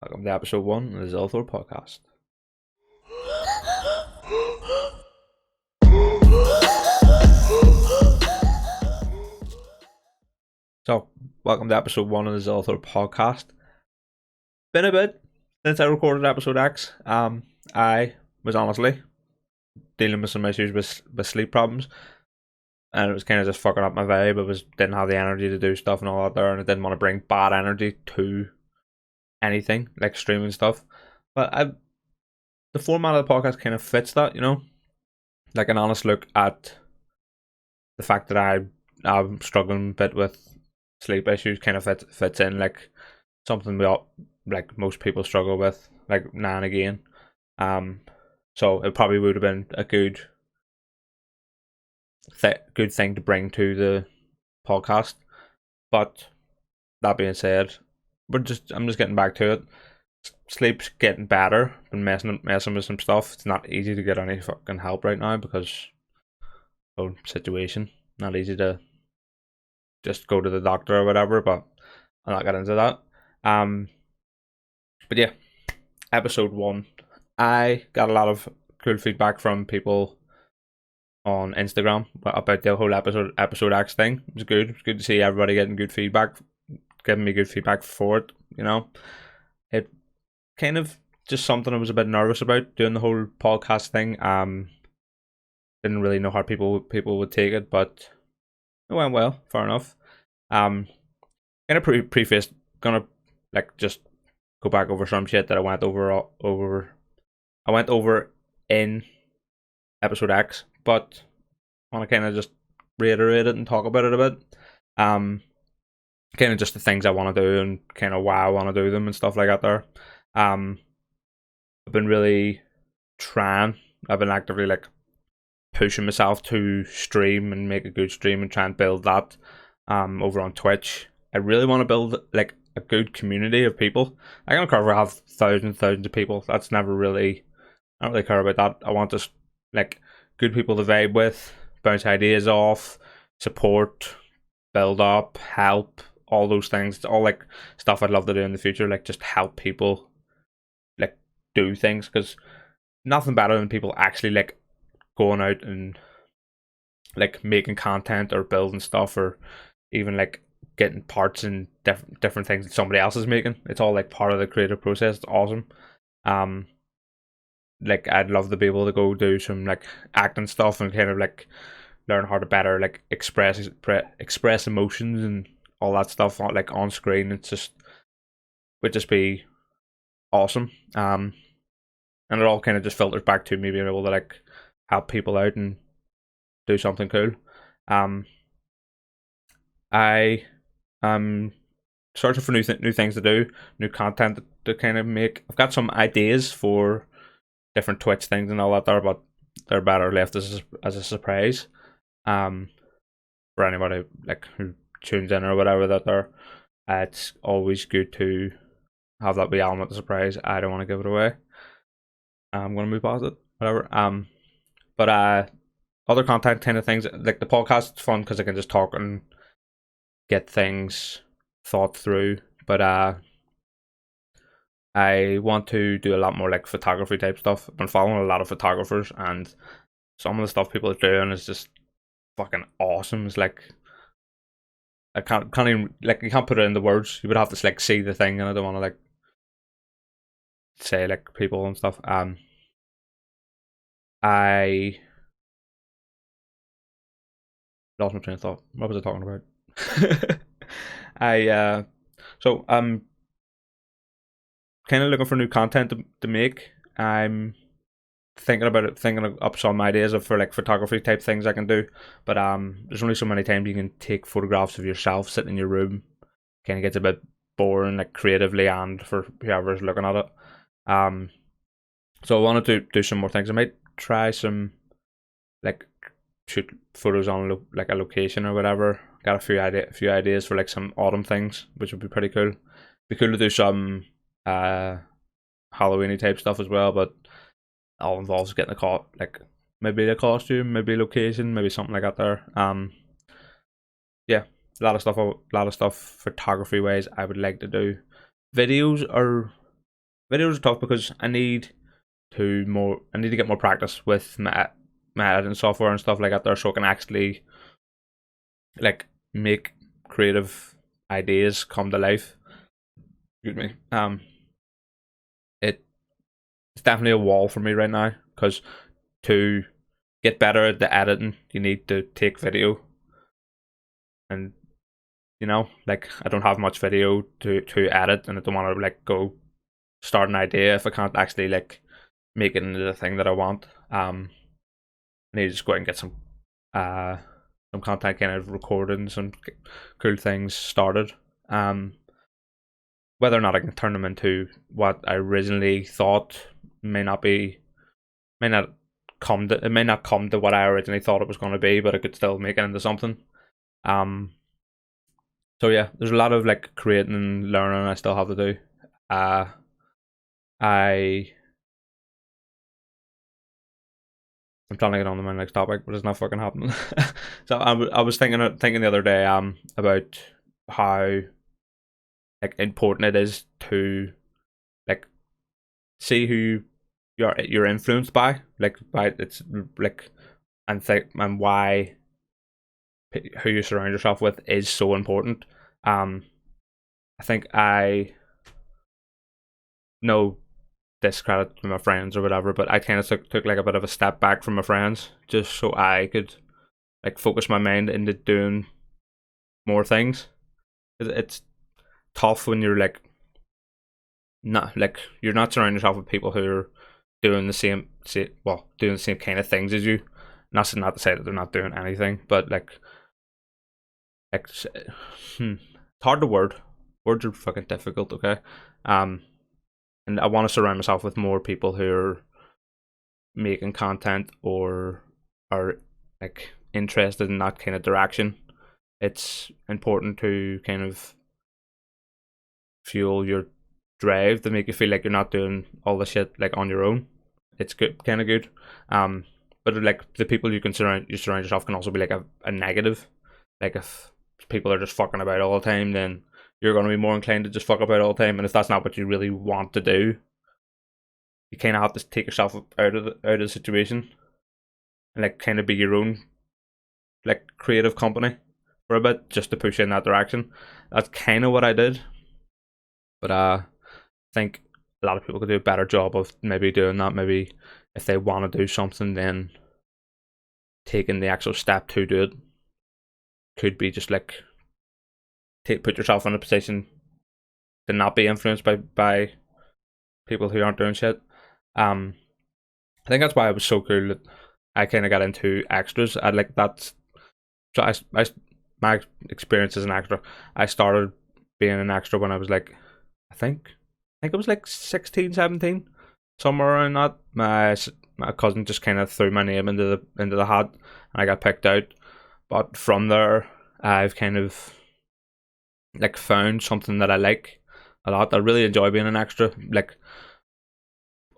Welcome to episode 1 of the Zillathor podcast. Welcome to episode 1 of the Zillathor podcast. Been a bit since I recorded episode X. I was honestly dealing with some issues with sleep problems, and it was kind of just fucking up my vibe. Didn't have the energy to do stuff and all that there, and I didn't want to bring bad energy to anything like streaming stuff. But the format of the podcast kind of fits that, like an honest look at the fact that I'm struggling a bit with sleep issues. Kind of fits in like something we all, like most people struggle with, like now and again. So it probably would have been a good thing to bring to the podcast. But that being said, I'm just getting back to it. Sleep's getting better. Been messing with some stuff. It's not easy to get any fucking help right now because of situation. Not easy to just go to the doctor or whatever, but I'll not get into that. But yeah, episode 1. I got a lot of cool feedback from people on Instagram about the whole episode X thing. It was good. It was good to see everybody getting good feedback, giving me good feedback for it. It kind of just something I was a bit nervous about doing the whole podcast thing. Didn't really know how people would take it, but it went well. Fair enough. Kind of preface, gonna like just go back over some shit that I went over. I went over in episode X, but I want to kind of just reiterate it and talk about it a bit. Kind of just the things I want to do and kind of why I want to do them and stuff like that. There, I've been really trying. I've been actively like pushing myself to stream and make a good stream and try and build that over on Twitch. I really want to build like a good community of people. I don't care if I have thousands of people. That's never really, I don't really care about that. I want just like good people to vibe with, bounce ideas off, support, build up, help, all those things. It's all like stuff I'd love to do in the future, like just help people like do things, because nothing better than people actually like going out and like making content or building stuff, or even like getting parts and different things that somebody else is making. It's all like part of the creative process. It's awesome. Like I'd love to be able to go do some like acting stuff and kind of like learn how to better like express emotions and all that stuff like on screen. It's just would just be awesome. And it all kind of just filters back to me being able to like help people out and do something cool. I am searching for new things to do, new content to kind of make. I've got some ideas for different Twitch things and all that there, but they're better left as a surprise. For anybody like who tunes in or whatever that they're, it's always good to have that wee element of surprise. I don't want to give it away. I'm gonna move past it, whatever. But other content kind of things like the podcast is fun because I can just talk and get things thought through. But I want to do a lot more like photography type stuff. I've been following a lot of photographers, and some of the stuff people are doing is just fucking awesome. It's like I can't even like you can't put it into words. You would have to like see the thing, and I don't want to like say like people and stuff. I lost my train of thought. What was I talking about? I so I'm kind of looking for new content to make. I'm thinking up some ideas of for like photography type things I can do. But there's only so many times you can take photographs of yourself sitting in your room. Kind of gets a bit boring, like creatively and for whoever's looking at it. So I wanted to do some more things. I might try some like shoot photos on like a location or whatever. Got a few ideas for like some autumn things, which would be pretty cool. Be cool to do some Halloweeny type stuff as well, but all involves getting like maybe a costume, maybe a location, maybe something like that there. Yeah, a lot of stuff photography wise I would like to do. Videos are Videos are tough because I need to get more practice with my editing software and stuff like that there, so I can actually like make creative ideas come to life. Excuse me. It's definitely a wall for me right now because to get better at the editing, you need to take video, and like I don't have much video to edit, and I don't want to like go start an idea if I can't actually like make it into the thing that I want. I need to just go out and get uh some content kind of recorded and some cool things started. Um, whether or not I can turn them into what I originally thought may not be may not it may not come to what I originally thought it was going to be, but I could still make it into something. Um, so yeah, there's a lot of like creating and learning I still have to do. Uh, I I'm trying to get on to my next topic, but it's not fucking happening. So I was thinking the other day about how like important it is to like see who you're influenced by, like by it's like and think and why who you surround yourself with is so important. Um, I think I know discredit to my friends or whatever, but I kind of took like a bit of a step back from my friends just so I could like focus my mind into doing more things. It's tough when you're like not like you're not surrounding yourself with people who are doing the doing the same kind of things as you. Not to say that they're not doing anything, but like it's hard to word. Words are fucking difficult. Okay, um, and I want to surround myself with more people who are making content or are like interested in that kind of direction. It's important to kind of fuel your drive to make you feel like you're not doing all the shit like on your own. It's good, kind of good. Um, but like the people you surround yourself can also be like a negative. Like if people are just fucking about all the time, then you're going to be more inclined to just fuck about all the time. And if that's not what you really want to do, you kind of have to take yourself out of the situation and like kind of be your own like creative company for a bit just to push in that direction. That's kind of what I did, but I think a lot of people could do a better job of maybe doing that. Maybe if they want to do something, then taking the actual step to do it could be just like put yourself in a position to not be influenced by people who aren't doing shit. Um, I think that's why it was so cool that I kind of got into extras. I like that's so my experience as an actor. I started being an extra when I was like, I think it was like 16, 17, somewhere around that. My cousin just kind of threw my name into the hat, and I got picked out. But from there, I've kind of like found something that I like a lot. I really enjoy being an extra. Like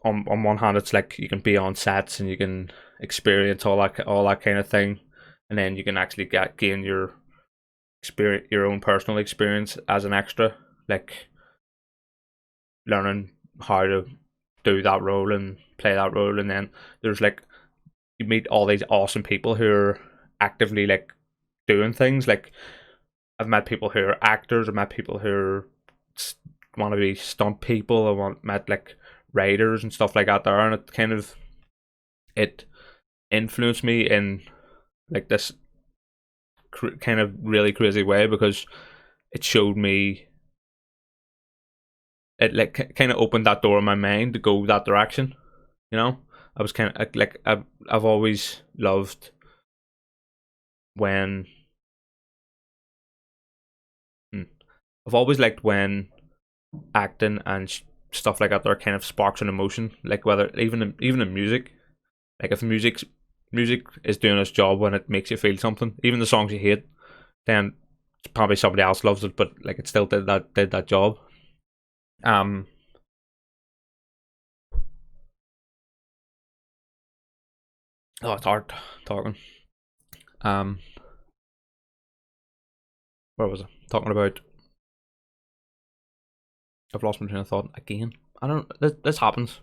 on one hand, it's like you can be on sets and you can experience all that kind of thing, and then you can actually gain your experience, your own personal experience as an extra, like learning how to do that role and play that role, and then there's like you meet all these awesome people who are actively like doing things. Like I've met people who are actors. I've met people who are, want to be stunt people. Met like writers and stuff like that there, and it influenced me in like this kind of really crazy way because it showed me it like kind of opened that door in my mind to go that direction. You know, I was kind of like I've always loved when hmm, I've always liked when acting and stuff like that there kind of sparks an emotion. Like whether even in music, like if music is doing its job when it makes you feel something, even the songs you hate, then probably somebody else loves it, but like it still did that job. Um, oh, it's hard talking. Um, where was I talking about? I've lost my train of thought again. I don't. This happens.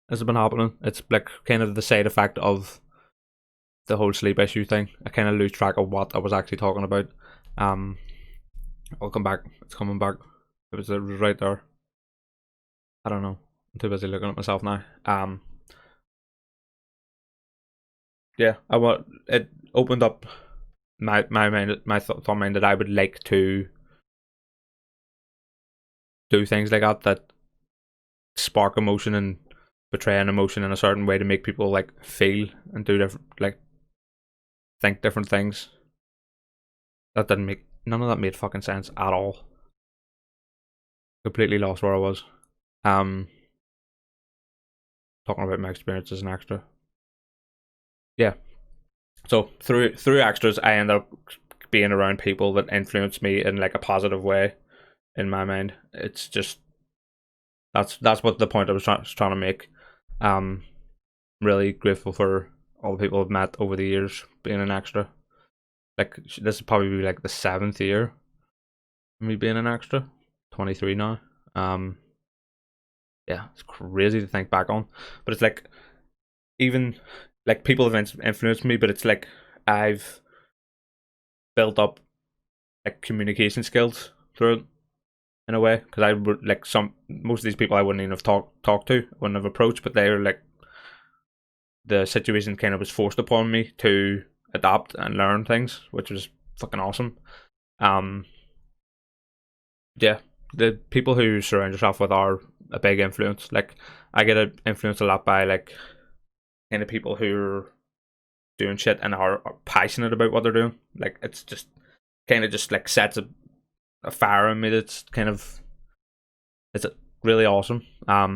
This has been happening. It's like kind of the side effect of the whole sleep issue thing. I kind of lose track of what I was actually talking about. Um, I'll come back. It's coming back. It was right there. I don't know. I'm too busy looking at myself now. Yeah. I want it opened up my mind, my thought mind that I would like to do things like that spark emotion and portray an emotion in a certain way to make people like feel and do different, like think different things. That didn't make none of that made fucking sense at all. Completely lost where I was. Um, Talking about my experience as an extra. Yeah. So through extras, I end up being around people that influence me in like a positive way. In my mind, it's just that's what the point I was trying to make. Um, really grateful for all the people I've met over the years being an extra. Like this would probably be like the 7th year of me being an extra. 23 now. Yeah, it's crazy to think back on, but it's like even like people have influenced me, but it's like I've built up like communication skills through it in a way because I would like some most of these people I wouldn't even have talked to, wouldn't have approached, but they're like the situation kind of was forced upon me to adapt and learn things, which was fucking awesome. Um, yeah, the people who surround yourself with are a big influence. Like I get influenced a lot by like kind of people who are doing shit and are passionate about what they're doing. Like it's just kind of just like sets a fire in me that's kind of it's really awesome. I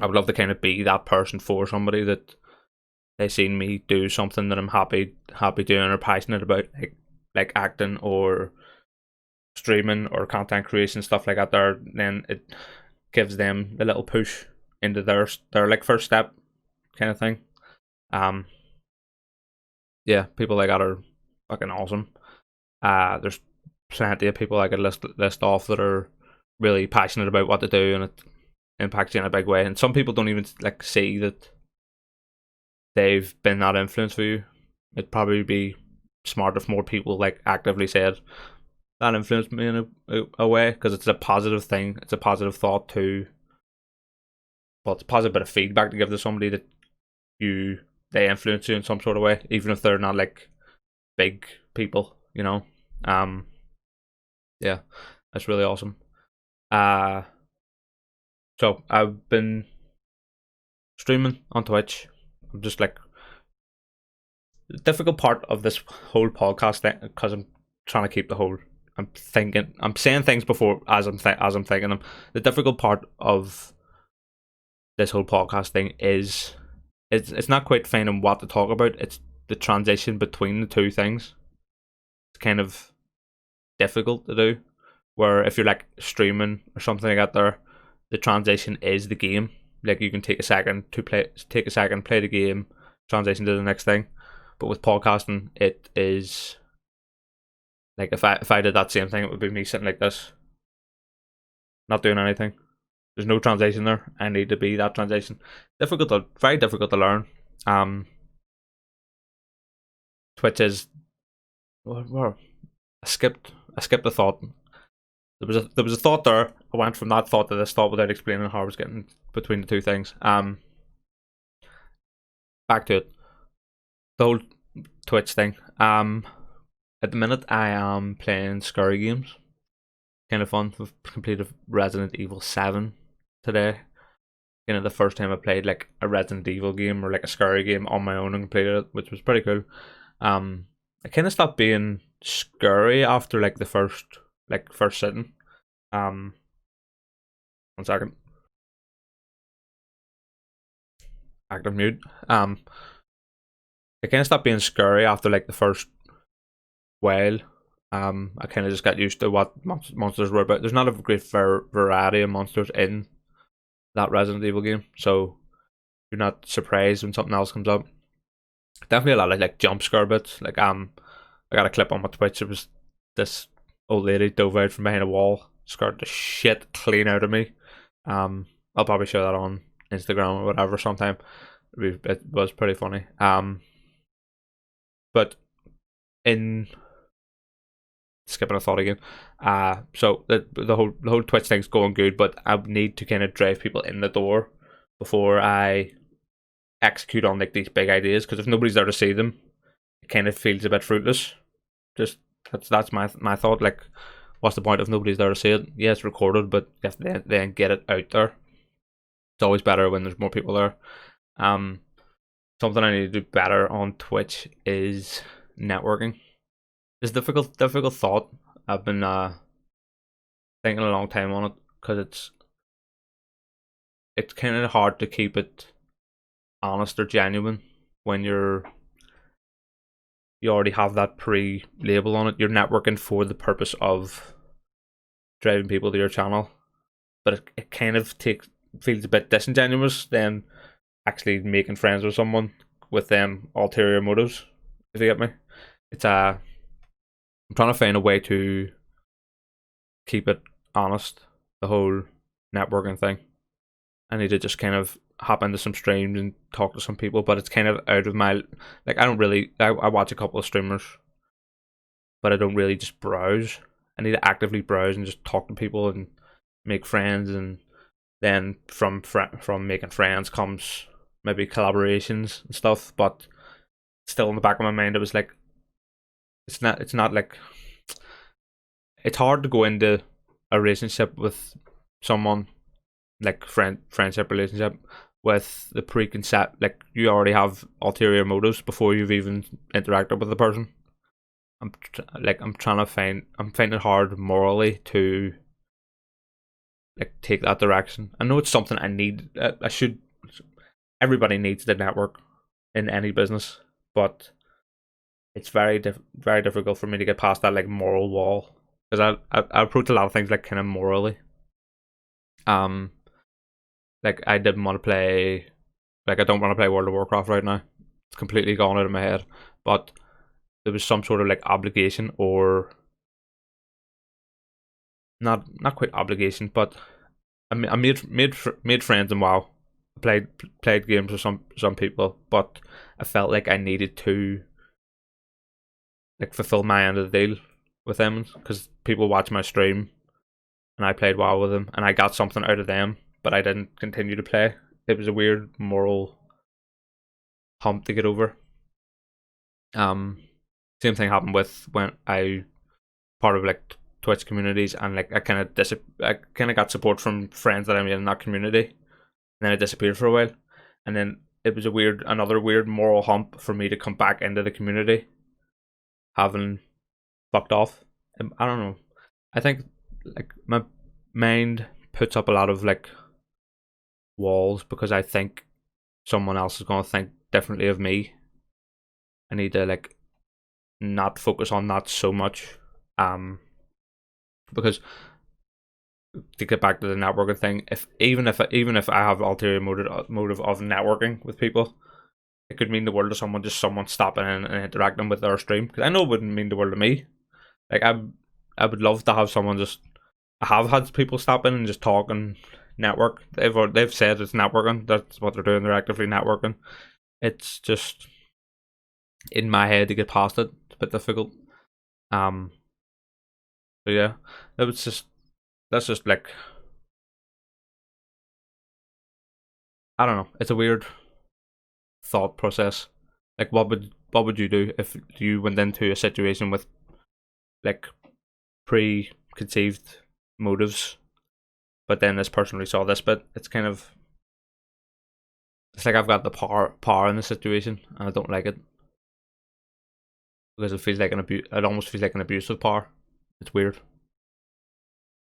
would love to kind of be that person for somebody that they seen me do something that I'm happy doing or passionate about, like acting or streaming or content creation stuff like that. There, then it gives them a little push into their like first step kind of thing. Um, yeah, people like that are fucking awesome. There's plenty of people I could list off that are really passionate about what they do and it impacts you in a big way. And some people don't even like see that they've been that influence for you. It'd probably be smart if more people like actively said that influenced me in a way because it's a positive thing. It's a positive thought to, well, it's a positive bit of feedback to give to somebody that they influence you in some sort of way, even if they're not like big people, you know. Um, yeah, that's really awesome. Uh, so I've been streaming on Twitch. I'm just like the difficult part of this whole podcast thing because I'm trying to keep the whole. I'm saying things before as I'm thinking them. The difficult part of this whole podcast thing is it's not quite finding what to talk about. It's the transition between the two things. It's kind of difficult to do. Where if you're like streaming or something like that, there, the transition is the game. Like you can take a second, play the game, transition to the next thing. But with podcasting, it is like if I did that same thing, it would be me sitting like this, not doing anything. There's no transition there. I need to be that transition. Very difficult to learn. Twitch is where I skipped the thought. There was a thought there. I went from that thought to this thought without explaining how I was getting between the two things. Back to it. The whole Twitch thing. At the minute I am playing scary games. Kind of fun. We've completed Resident Evil 7 today. You know, the first time I played like a Resident Evil game or like a scary game on my own and completed it, which was pretty cool. I kind of stopped being scary after like the first sitting. 1 second. Active mute. I kind of stopped being scary after like the first while. I kind of just got used to what monsters were about. There's not a great variety of monsters in that Resident Evil game, so you're not surprised when something else comes up. Definitely a lot of like jump scare bits. Like I got a clip on my Twitch. It was this old lady dove out from behind a wall, scared the shit clean out of me. I'll probably share that on Instagram or whatever sometime. It was pretty funny. But in skipping a thought again. So the whole Twitch thing's going good, but I need to kind of drive people in the door before I execute on like these big ideas. Because if nobody's there to see them, it kind of feels a bit fruitless. Just that's my thought. Like, what's the point if nobody's there to see it? Yeah, it's recorded, but you have to then get it out there. It's always better when there's more people there. Something I need to do better on Twitch is networking. It's a difficult thought. I've been thinking a long time on it because it's kind of hard to keep it honest or genuine when you already have that pre-label on it. You're networking for the purpose of driving people to your channel, but it kind of feels a bit disingenuous then actually making friends with someone with them ulterior motives. If you get me, it's I'm trying to find a way to keep it honest. The whole networking thing. I need to just kind of hop into some streams and talk to some people, but it's kind of out of my like. I don't really. I watch a couple of streamers, but I don't really just browse. I need to actively browse and just talk to people and make friends, and then from making friends comes maybe collaborations and stuff. But still, in the back of my mind, it was like, it's not like it's hard to go into a relationship with someone, like friendship relationship, with the preconcept, like you already have ulterior motives before you've even interacted with the person. I'm finding it hard morally to like take that direction. I know it's something I need. I should. Everybody needs the network in any business, but it's very difficult for me to get past that like moral wall, because I approach a lot of things like kind of morally. Like I didn't want to play, like I don't want to play World of Warcraft right now. It's completely gone out of my head. But there was some sort of like obligation, or not quite obligation, but I made friends in WoW. Played games with some people, but I felt like I needed to like fulfill my end of the deal with them, because people watch my stream and I played WoW with them and I got something out of them, but I didn't continue to play. It was a weird moral hump to get over. Same thing happened with when I part of like Twitch communities, and like I kind of got support from friends that I made in that community, and then it disappeared for a while, and then it was another weird moral hump for me to come back into the community, having fucked off. I don't know. I think like my mind puts up a lot of like walls because I think someone else is gonna think differently of me. I need to like not focus on that so much. Because to get back to the networking thing, even if I have ulterior motive of networking with people, it could mean the world to someone, just someone stopping in and interacting with their stream. Because I know it wouldn't mean the world to me. Like I would love to have someone just. I have had people stop in and just talk and network. They've said it's networking. That's what they're doing. They're actively networking. It's just in my head to get past it. It's a bit difficult. So yeah, that's just like, I don't know. It's a weird thought process. Like, what would you do if you went into a situation with like preconceived motives, but then this person really saw this bit? It's kind of, it's like I've got the power in the situation, and I don't like it because it feels like an abuse. It almost feels like an abuse of power. It's weird.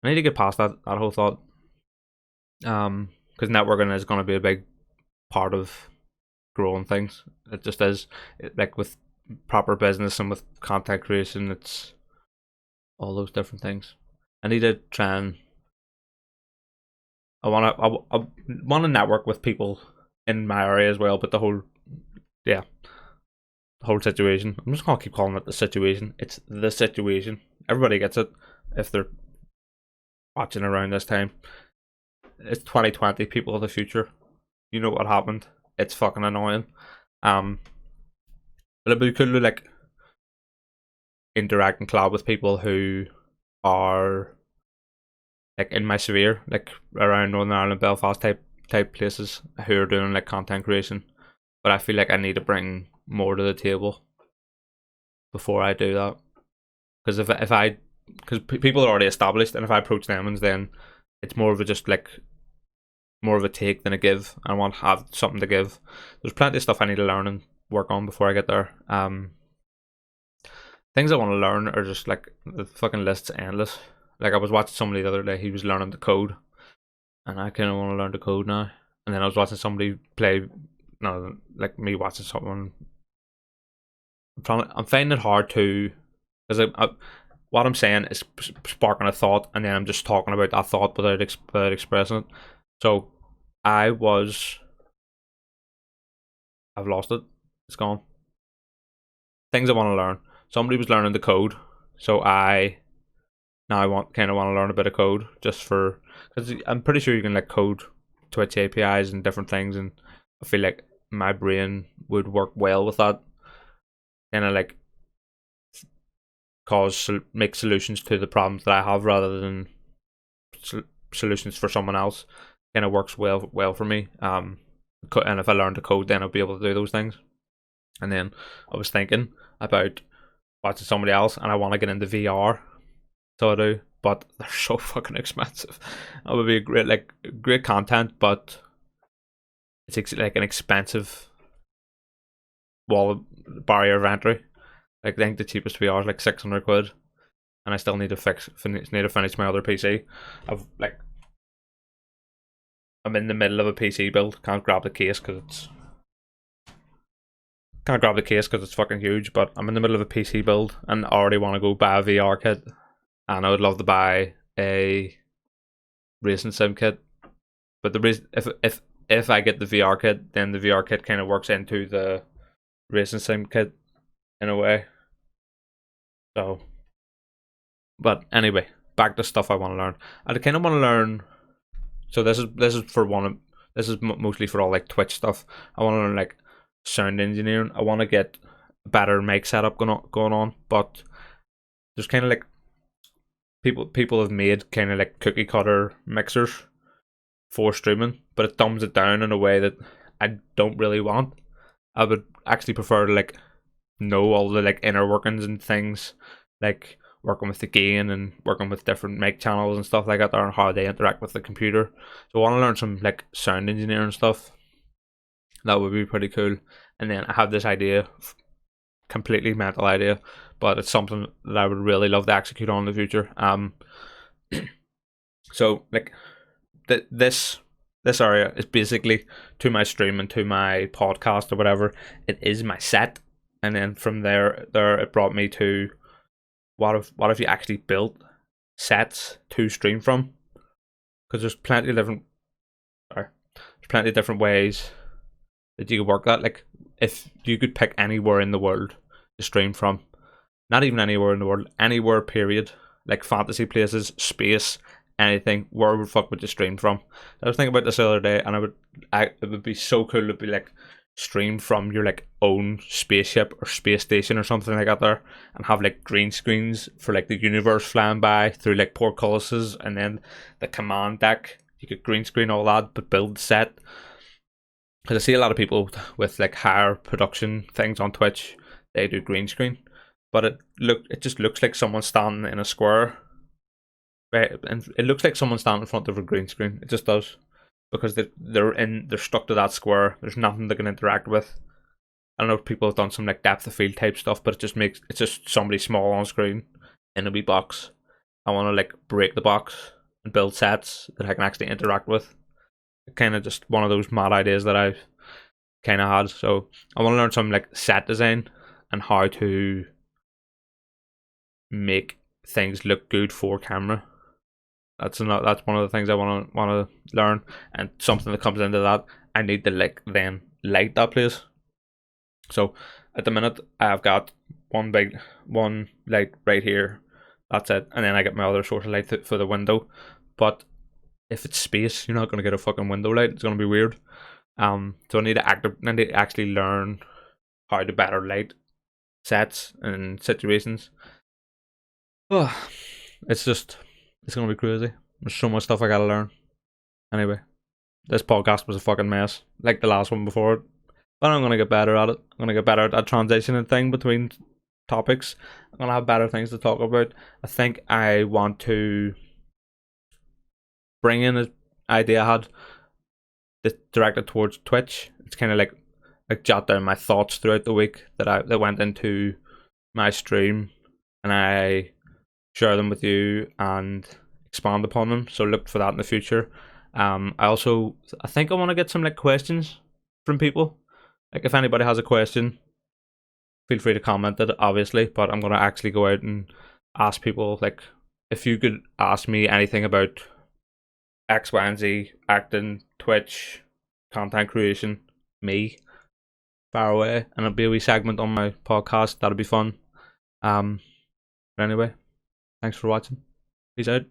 I need to get past that whole thought. Because networking is going to be a big part of growing things. It just is. Like with proper business and with content creation, it's all those different things. I need to try and I want to network with people in my area as well. But the whole situation. I'm just gonna keep calling it the situation. It's the situation. Everybody gets it if they're watching around this time. it's 2020, people of the future. You know what happened. It's fucking annoying. But it'd be cool to like interact and collab with people who are like in my sphere, like around Northern Ireland, Belfast type places who are doing like content creation. But I feel like I need to bring more to the table before I do that. Because because people are already established, and if I approach them, and then it's more of a just like more of a take than a give. I want to have something to give. There's plenty of stuff I need to learn and work on before I get there. Things I want to learn are just like the fucking list's endless. Like I was watching somebody the other day, he was learning to code, and I kind of want to learn to code now. And then I was watching somebody play, no, like me watching someone. I'm finding it hard to, because what I'm saying is sparking a thought, and then I'm just talking about that thought without expressing it. So I've lost it. It's gone. Things I want to learn. Somebody was learning the code, so I want to learn a bit of code just for, because I'm pretty sure you can like code Twitch APIs and different things, and I feel like my brain would work well with that, and I like make solutions to the problems that I have rather than solutions for someone else. Kind of works well for me. And if I learn to code, then I'll be able to do those things. And then I was thinking about watching somebody else, and I want to get into VR. So I do, but they're so fucking expensive. That would be great content, but it's like an expensive barrier of entry. Like I think the cheapest VR is like 600 quid, and I still need to finish my other PC. I'm in the middle of a PC build. Can't grab the case because it's fucking huge. But I'm in the middle of a PC build and I already want to go buy a VR kit, and I would love to buy a racing sim kit. But the reason, if I get the VR kit, then the VR kit kind of works into the racing sim kit in a way. So, but anyway, back to stuff I want to learn. I kind of want to learn. So this is mostly for all like Twitch stuff. I want to learn like sound engineering. I want to get a better mic setup going on, but there's kind of like people have made kind of like cookie cutter mixers for streaming, but it dumbs it down in a way that I don't really want. I would actually prefer to like know all the like inner workings and things, like working with the gain and working with different mic channels and stuff like that, and how they interact with the computer. So I want to learn some like sound engineering stuff. That would be pretty cool. And then I have this idea, completely mental idea, but it's something that I would really love to execute on in the future. So like this area is basically to my stream and to my podcast or whatever. It is my set, and then from there it brought me to what if you actually built sets to stream from? Because there's plenty of different ways that you could work that. Like if you could pick anywhere in the world to stream from, not even anywhere in the world, anywhere period, like fantasy places, space, anything, where would fuck would you stream from? I was thinking about this the other day, and it would be so cool to be like stream from your like own spaceship or space station or something like that there, and have like green screens for like the universe flying by through like portcullises, and then the command deck, you could green screen all that but build the set. Because I see a lot of people with like higher production things on Twitch, they do green screen, but it just looks like someone standing in a square, right? And it looks like someone standing in front of a green screen. It just does, because they're stuck to that square. There's nothing they can interact with. I don't know if people have done some like depth of field type stuff, but it's just somebody small on screen in a wee box. I want to like break the box and build sets that I can actually interact with. Kind of just one of those mad ideas that I've kind of had. So I want to learn some like set design and how to make things look good for camera. That's one of the things I want to learn, and something that comes into that, I need to like then light that place. So at the minute I've got one light right here. That's it, and then I get my other source of light for the window. But if it's space, you're not gonna get a fucking window light. It's gonna be weird. So I need to actually learn how to better light sets and situations. Oh, it's gonna be crazy. There's so much stuff I gotta learn. Anyway, this podcast was a fucking mess, like the last one before it. But I'm gonna get better at it. I'm gonna get better at that transitioning thing between topics. I'm gonna have better things to talk about. I think I want to bring in an idea I had that directed towards Twitch. It's kind of like jot down my thoughts throughout the week that went into my stream, and I share them with you and expand upon them. So look for that in the future. I think I want to get some like questions from people. Like if anybody has a question, feel free to comment it, obviously. But I'm gonna actually go out and ask people, like, if you could ask me anything about X, Y, and Z, acting, Twitch, content creation, me, far away, and it'll be a wee segment on my podcast. That'll be fun. But anyway, thanks for watching. Peace out.